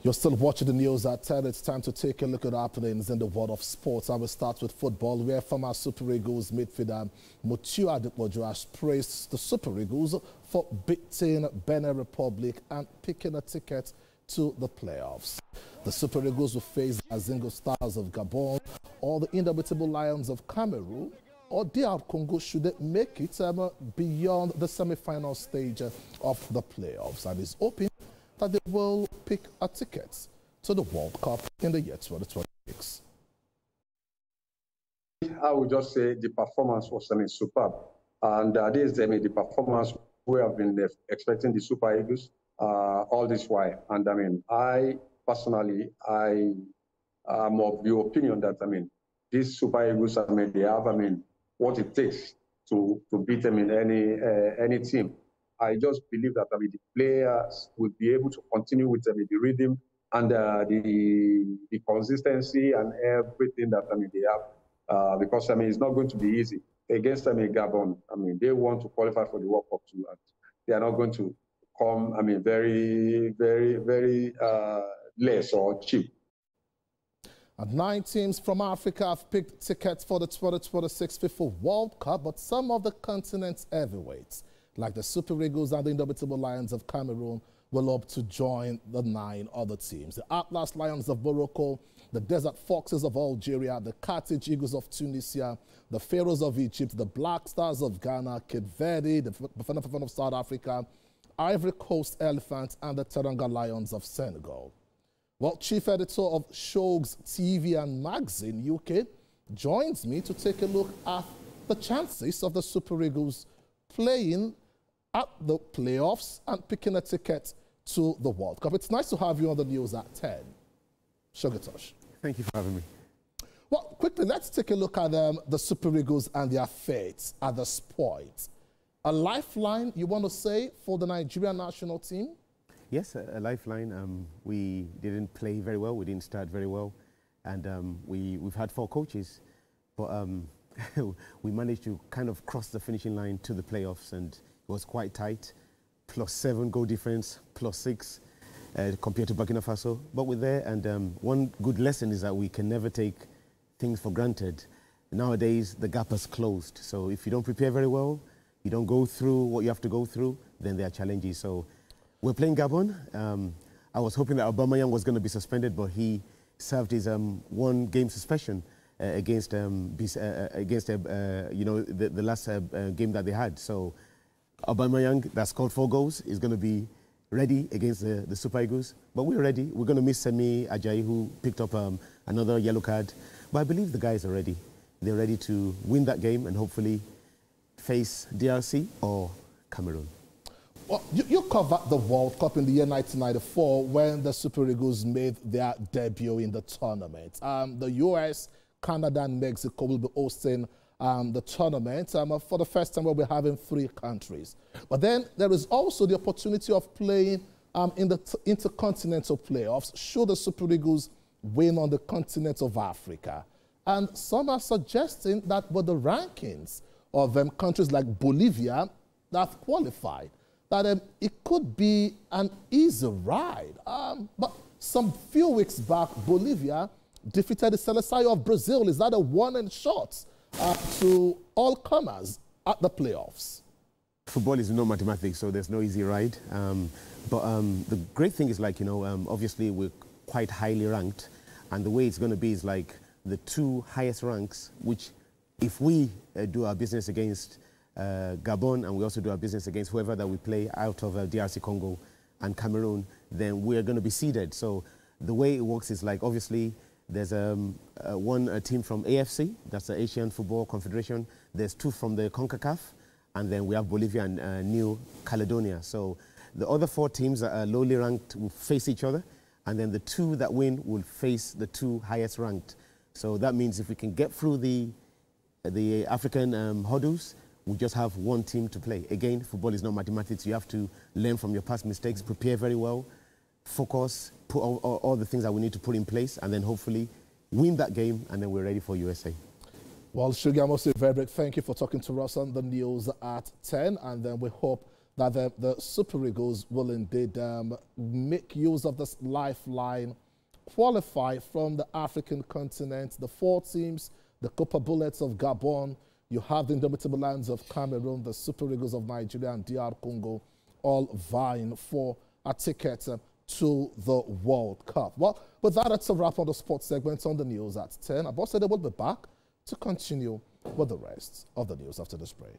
You're still watching the news at 10. It's time to take a look at happenings in the world of sports. I will start with football, where former Super Eagles midfielder Mutiu Adepoju has praised the Super Eagles for beating Benin Republic and picking a ticket to the playoffs. The Super Eagles will face the Azingo Stars of Gabon or the indomitable Lions of Cameroon or DR Congo should they make it beyond the semi-final stage of the playoffs, and is hoping that they will pick a ticket to the World Cup in the year 2026. I would just say the performance was superb. And this is the performance we have been expecting the Super Eagles all this while. And I personally, I am of the opinion that, these Super Eagles, they have, what it takes to beat them in any team. I just believe that the players will be able to continue with the rhythm and the consistency and everything that they have, because it's not going to be easy against Gabon. They want to qualify for the World Cup too, and they are not going to come. Very, very, very less or cheap. And 9 teams from Africa have picked tickets for the 2026 FIFA World Cup, but some of the continent's heavyweights, like the Super Eagles and the indomitable Lions of Cameroon, will opt to join the 9 other teams. The Atlas Lions of Morocco, the Desert Foxes of Algeria, the Carthage Eagles of Tunisia, the Pharaohs of Egypt, the Black Stars of Ghana, Cape Verde, the Bafana of South Africa, Ivory Coast Elephants, and the Teranga Lions of Senegal. Well, Chief Editor of Shogs TV and Magazine UK joins me to take a look at the chances of the Super Eagles playing at the playoffs and picking a ticket to the World Cup. It's nice to have you on the news at 10. Shogatosh. Thank you for having me. Well, quickly, let's take a look at the Super Eagles and their fates at this point. A lifeline, you want to say, for the Nigerian national team? Yes, a lifeline. We didn't play very well. We didn't start very well. And we've had 4 coaches. But we managed to kind of cross the finishing line to the playoffs, and it was quite tight. +7 goal difference, +6 compared to Burkina Faso. But we're there, and one good lesson is that we can never take things for granted. Nowadays, the gap has closed. So if you don't prepare very well, you don't go through what you have to go through, then there are challenges. So we're playing Gabon. I was hoping that Aubameyang was going to be suspended, but he served his 1-game suspension against the last game that they had. So Aubameyang, that scored 4 goals, is going to be ready against the Super Eagles. But we're ready. We're going to miss Semi Ajayi, who picked up another yellow card. But I believe the guys are ready. They're ready to win that game and hopefully face DRC or Cameroon. Well, you covered the World Cup in the year 1994 when the Super Eagles made their debut in the tournament. The US, Canada, and Mexico will be hosting the tournament for the first time. Where we're having 3 countries. But then there is also the opportunity of playing in the intercontinental playoffs should the Super Eagles win on the continent of Africa. And some are suggesting that with the rankings of countries like Bolivia that have qualified, that it could be an easy ride. But some few weeks back, Bolivia defeated the Seleção of Brazil. Is that a warning shot to all comers at the playoffs? Football is no mathematics, so there's no easy ride. But the great thing is, obviously we're quite highly ranked, and the way it's going to be is like the 2 highest ranks, which if we do our business against Gabon, and we also do our business against whoever that we play out of DRC Congo and Cameroon, then we're going to be seeded. So the way it works is like, obviously, there's one team from AFC, that's the Asian Football Confederation. There's 2 from the CONCACAF, and then we have Bolivia and New Caledonia. So the other 4 teams that are lowly ranked will face each other, and then the 2 that win will face the 2 highest ranked. So that means if we can get through the African hurdles, we just have 1 team to play. Again, football is not mathematics. You have to learn from your past mistakes, prepare very well, focus, put all the things that we need to put in place, and then hopefully win that game, and then we're ready for USA. Well, Shugamo Verbrick, thank you for talking to us on the news at 10, and then we hope that the Super Eagles will indeed make use of this lifeline, qualify from the African continent. The 4 teams, the Copper Bullets of Gabon, you have the Indomitable Lions of Cameroon, the Super Eagles of Nigeria and DR Congo, all vying for a ticket to the World Cup. Well, with that, that's a wrap on the sports segment on the news at 10. Abos said they will be back to continue with the rest of the news after this break.